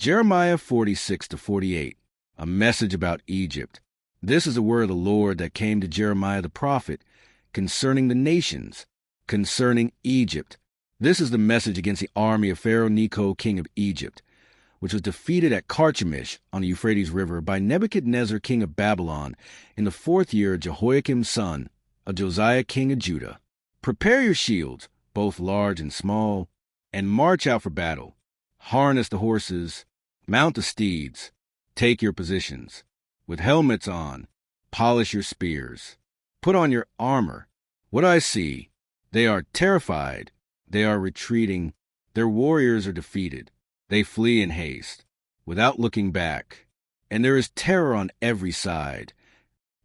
Jeremiah 46-48, a message about Egypt. This is the word of the Lord that came to Jeremiah the prophet concerning the nations, concerning Egypt. This is the message against the army of Pharaoh Necho, king of Egypt, which was defeated at Carchemish on the Euphrates River by Nebuchadnezzar, king of Babylon, in the 4th year of Jehoiakim, son of Josiah, king of Judah. Prepare your shields, both large and small, and march out for battle. Harness the horses, mount the steeds, take your positions. With helmets on, polish your spears. Put on your armor. What I see, they are terrified. They are retreating. Their warriors are defeated. They flee in haste, without looking back. And there is terror on every side,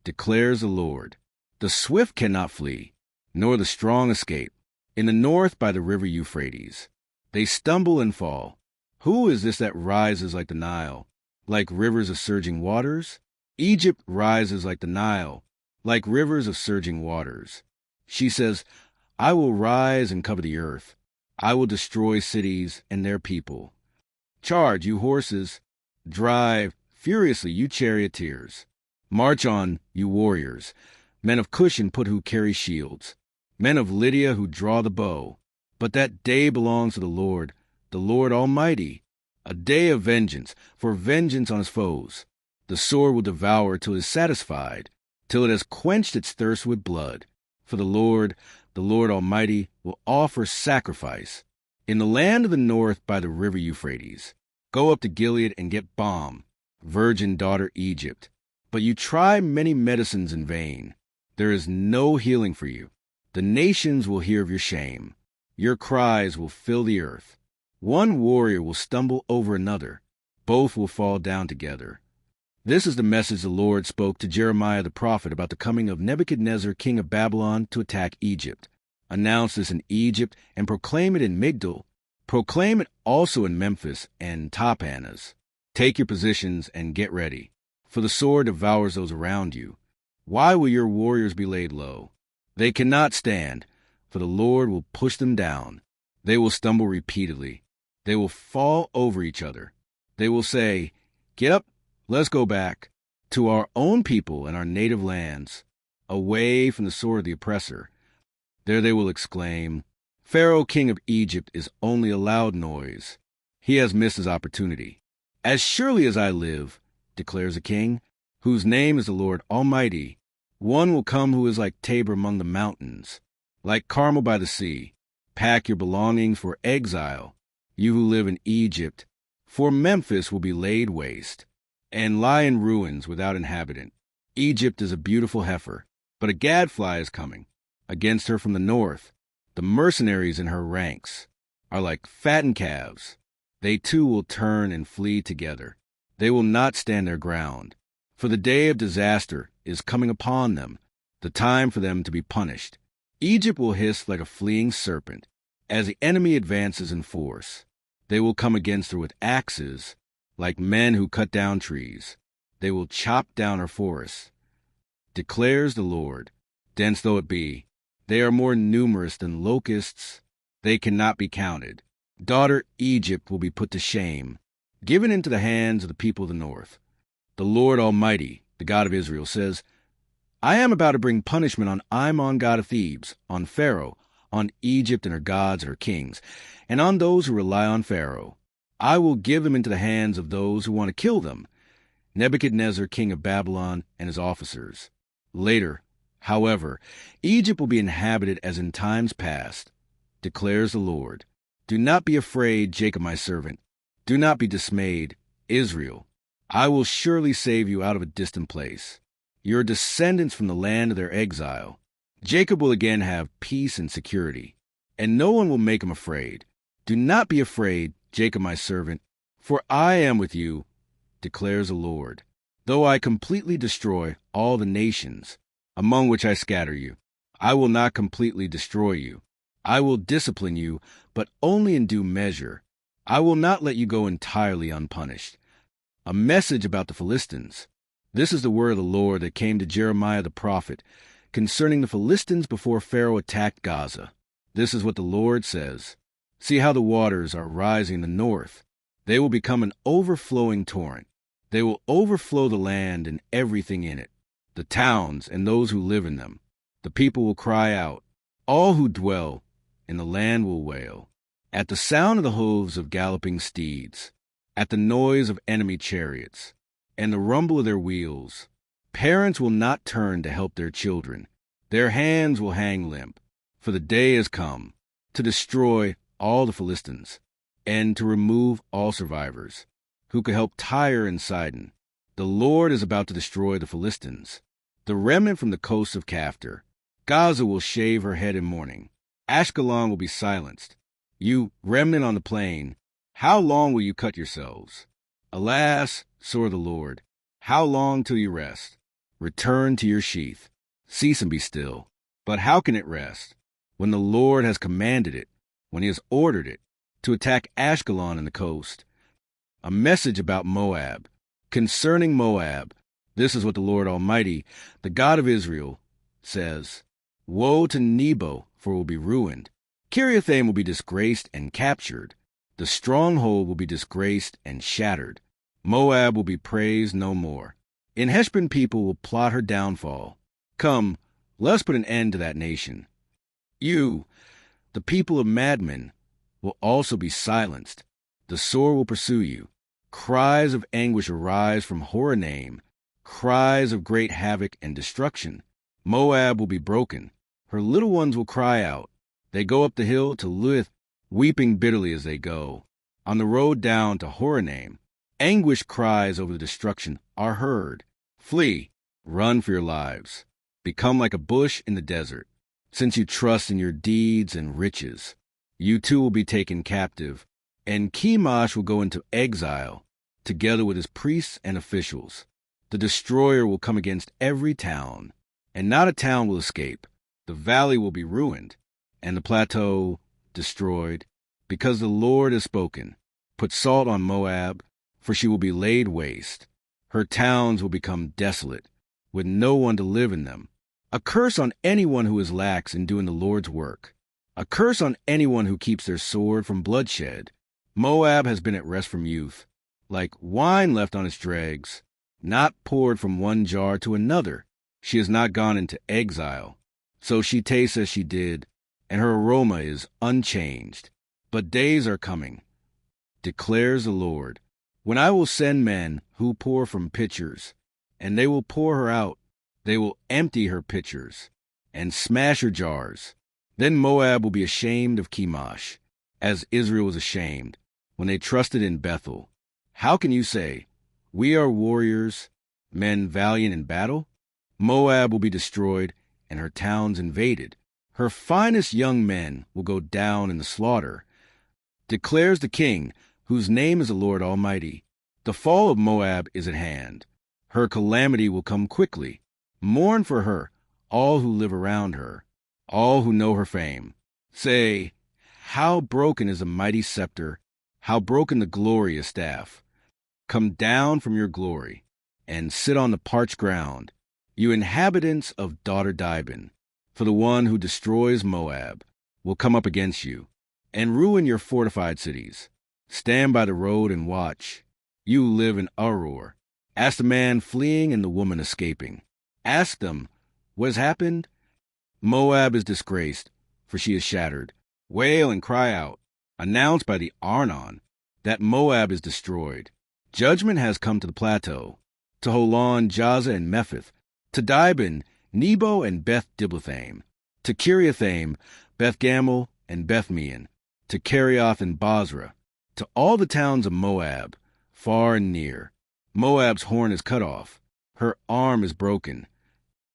declares the Lord. The swift cannot flee, nor the strong escape. In the north by the river Euphrates, they stumble and fall. Who is this that rises like the Nile, like rivers of surging waters? Egypt rises like the Nile, like rivers of surging waters. She says, I will rise and cover the earth. I will destroy cities and their people. Charge, you horses. Drive furiously, you charioteers. March on, you warriors. Men of Cush and Put who carry shields. Men of Lydia who draw the bow. But that day belongs to the Lord Almighty. A day of vengeance, for vengeance on his foes. The sword will devour till it is satisfied, till it has quenched its thirst with blood. For the Lord Almighty, will offer sacrifice. In the land of the north by the river Euphrates, go up to Gilead and get balm, virgin daughter Egypt. But you try many medicines in vain. There is no healing for you. The nations will hear of your shame. Your cries will fill the earth. One warrior will stumble over another. Both will fall down together. This is the message the Lord spoke to Jeremiah the prophet about the coming of Nebuchadnezzar, king of Babylon, to attack Egypt. Announce this in Egypt and proclaim it in Migdol. Proclaim it also in Memphis and Tahpanhes. Take your positions and get ready, for the sword devours those around you. Why will your warriors be laid low? They cannot stand, for the Lord will push them down. They will stumble repeatedly. They will fall over each other. They will say, Get up, let's go back to our own people and our native lands, away from the sword of the oppressor. There they will exclaim, Pharaoh, king of Egypt, is only a loud noise. He has missed his opportunity. As surely as I live, declares the king, whose name is the Lord Almighty, one will come who is like Tabor among the mountains, like Carmel by the sea. Pack your belongings for exile, you who live in Egypt, for Memphis will be laid waste, and lie in ruins without inhabitant. Egypt is a beautiful heifer, but a gadfly is coming against her from the north. The mercenaries in her ranks are like fattened calves. They too will turn and flee together. They will not stand their ground, for the day of disaster is coming upon them, the time for them to be punished. Egypt will hiss like a fleeing serpent as the enemy advances in force. They will come against her with axes, like men who cut down trees. They will chop down her forests, declares the Lord. Dense though it be, they are more numerous than locusts. They cannot be counted. Daughter Egypt will be put to shame, given into the hands of the people of the north. The Lord Almighty, the God of Israel, says, I am about to bring punishment on Imon, god of Thebes, on Pharaoh, on Egypt and her gods and her kings, and on those who rely on Pharaoh. I will give them into the hands of those who want to kill them, Nebuchadnezzar, king of Babylon, and his officers. Later, however, Egypt will be inhabited as in times past, declares the Lord. Do not be afraid, Jacob my servant. Do not be dismayed, Israel. I will surely save you out of a distant place, your descendants from the land of their exile. Jacob will again have peace and security, and no one will make him afraid. Do not be afraid, Jacob my servant, for I am with you, declares the Lord. Though I completely destroy all the nations among which I scatter you, I will not completely destroy you. I will discipline you, but only in due measure. I will not let you go entirely unpunished. A message about the Philistines. This is the word of the Lord that came to Jeremiah the prophet concerning the Philistines before Pharaoh attacked Gaza. This is what the Lord says. See how the waters are rising in the north. They will become an overflowing torrent. They will overflow the land and everything in it, the towns and those who live in them. The people will cry out. All who dwell in the land will wail. At the sound of the hooves of galloping steeds, at the noise of enemy chariots, and the rumble of their wheels, parents will not turn to help their children. Their hands will hang limp, for the day has come to destroy all the Philistines and to remove all survivors who could help Tyre and Sidon. The Lord is about to destroy the Philistines, the remnant from the coast of Caphtor. Gaza will shave her head in mourning. Ashkelon will be silenced. You remnant on the plain, how long will you cut yourselves? Alas, swore the Lord, how long till you rest? Return to your sheath. Cease and be still. But how can it rest when the Lord has commanded it, when he has ordered it, to attack Ashkelon and the coast? A message about Moab. Concerning Moab, this is what the Lord Almighty, the God of Israel, says. Woe to Nebo, for it will be ruined. Kiriathaim will be disgraced and captured. The stronghold will be disgraced and shattered. Moab will be praised no more. In Heshbon people will plot her downfall. Come, let us put an end to that nation. You, the people of madmen, will also be silenced. The sword will pursue you. Cries of anguish arise from Horonaim, cries of great havoc and destruction. Moab will be broken. Her little ones will cry out. They go up the hill to Luith, weeping bitterly as they go. On the road down to Horonaim, anguish cries over the destruction are heard. Flee, run for your lives. Become like a bush in the desert. Since you trust in your deeds and riches, you too will be taken captive, and Chemosh will go into exile, together with his priests and officials. The destroyer will come against every town, and not a town will escape. The valley will be ruined, and the plateau destroyed, because the Lord has spoken. Put salt on Moab, for she will be laid waste. Her towns will become desolate, with no one to live in them. A curse on anyone who is lax in doing the Lord's work. A curse on anyone who keeps their sword from bloodshed. Moab has been at rest from youth, like wine left on its dregs, not poured from one jar to another. She has not gone into exile. So she tastes as she did, and her aroma is unchanged. But days are coming, declares the Lord, when I will send men who pour from pitchers, and they will pour her out. They will empty her pitchers and smash her jars. Then Moab will be ashamed of Chemosh, as Israel was ashamed when they trusted in Bethel. How can you say, we are warriors, men valiant in battle? Moab will be destroyed and her towns invaded. Her finest young men will go down in the slaughter, declares the King, whose name is the Lord Almighty. The fall of Moab is at hand. Her calamity will come quickly. Mourn for her, all who live around her, all who know her fame. Say, how broken is the mighty scepter, how broken the glorious staff. Come down from your glory, and sit on the parched ground, you inhabitants of daughter Dibon, for the one who destroys Moab will come up against you, and ruin your fortified cities. Stand by the road and watch. You who live in Aroer. Ask the man fleeing and the woman escaping. Ask them, what has happened? Moab is disgraced, for she is shattered. Wail and cry out. Announce by the Arnon that Moab is destroyed. Judgment has come to the plateau, to Holon, Jaza, and Mephith, to Dibon, Nebo, and Beth Diblathaim, to Kiriathaim, Beth Gamel, and Bethmeon, to Kerioth and Bozrah, to all the towns of Moab, far and near. Moab's horn is cut off, her arm is broken,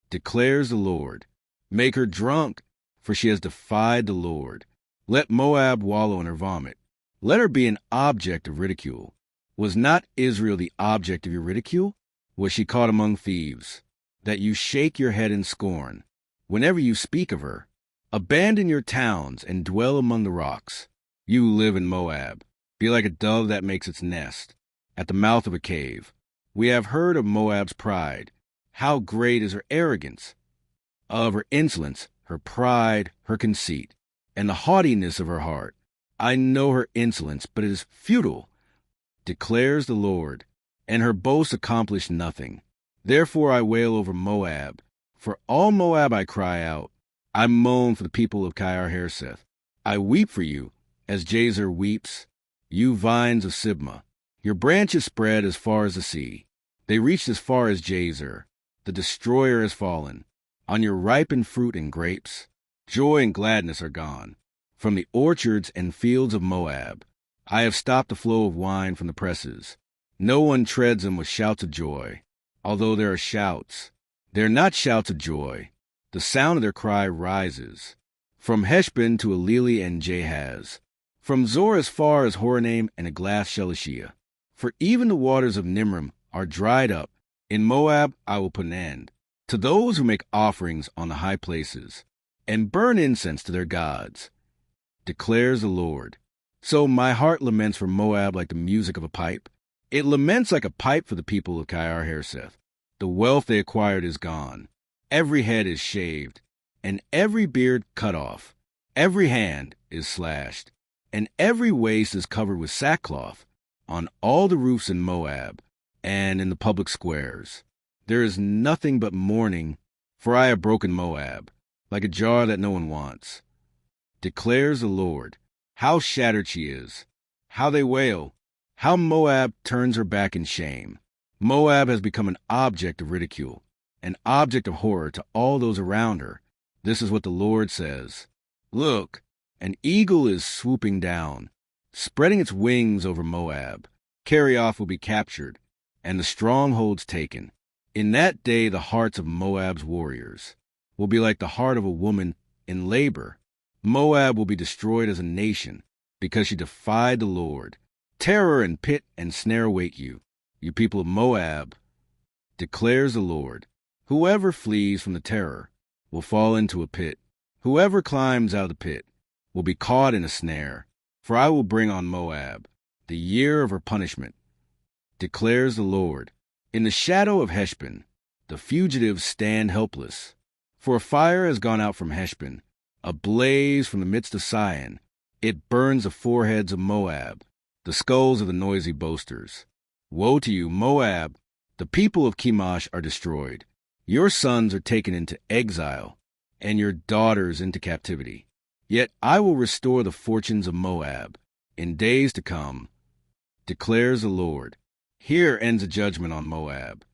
declares the Lord. Make her drunk, for she has defied the Lord. Let Moab wallow in her vomit. Let her be an object of ridicule. Was not Israel the object of your ridicule? Was she caught among thieves, that you shake your head in scorn whenever you speak of her? Abandon your towns and dwell among the rocks. You who live in Moab, be like a dove that makes its nest at the mouth of a cave. We have heard of Moab's pride. How great is her arrogance, of her insolence, her pride, her conceit, and the haughtiness of her heart. I know her insolence, but it is futile. declares the Lord, and her boasts accomplish nothing. Therefore I wail over Moab. For all Moab I cry out. I moan for the people of Kir-hareseth. I weep for you, as Jazer weeps, you vines of Sibmah. Your branches spread as far as the sea. They reached as far as Jazer. The destroyer has fallen. On your ripened fruit and grapes, joy and gladness are gone. From the orchards and fields of Moab, I have stopped the flow of wine from the presses. No one treads them with shouts of joy. Although there are shouts, they are not shouts of joy. The sound of their cry rises. From Heshbon to Eleli and Jahaz, from Zor as far as Horonaim and Eglath-Shelishiah. For even the waters of Nimrim are dried up. In Moab I will put an end to those who make offerings on the high places, and burn incense to their gods, declares the Lord. So my heart laments for Moab like the music of a pipe. It laments like a pipe for the people of Kir-hareseth. The wealth they acquired is gone. Every head is shaved, and every beard cut off. Every hand is slashed, and every waist is covered with sackcloth on all the roofs in Moab and in the public squares. There is nothing but mourning, for I have broken Moab, like a jar that no one wants, declares the Lord. How shattered she is! How they wail! How Moab turns her back in shame! Moab has become an object of ridicule, an object of horror to all those around her. This is what the Lord says. Look, an eagle is swooping down, spreading its wings over Moab. Kerioth will be captured, and the strongholds taken. In that day the hearts of Moab's warriors will be like the heart of a woman in labor. Moab will be destroyed as a nation, because she defied the Lord. Terror and pit and snare await you, you people of Moab, declares the Lord. Whoever flees from the terror will fall into a pit. Whoever climbs out of the pit will be caught in a snare. For I will bring on Moab the year of her punishment, declares the Lord. In the shadow of Heshbon, the fugitives stand helpless. For a fire has gone out from Heshbon, a blaze from the midst of Sion. It burns the foreheads of Moab, the skulls of the noisy boasters. Woe to you, Moab! The people of Chemosh are destroyed. Your sons are taken into exile, and your daughters into captivity. Yet I will restore the fortunes of Moab in days to come, declares the Lord. Here ends the judgment on Moab.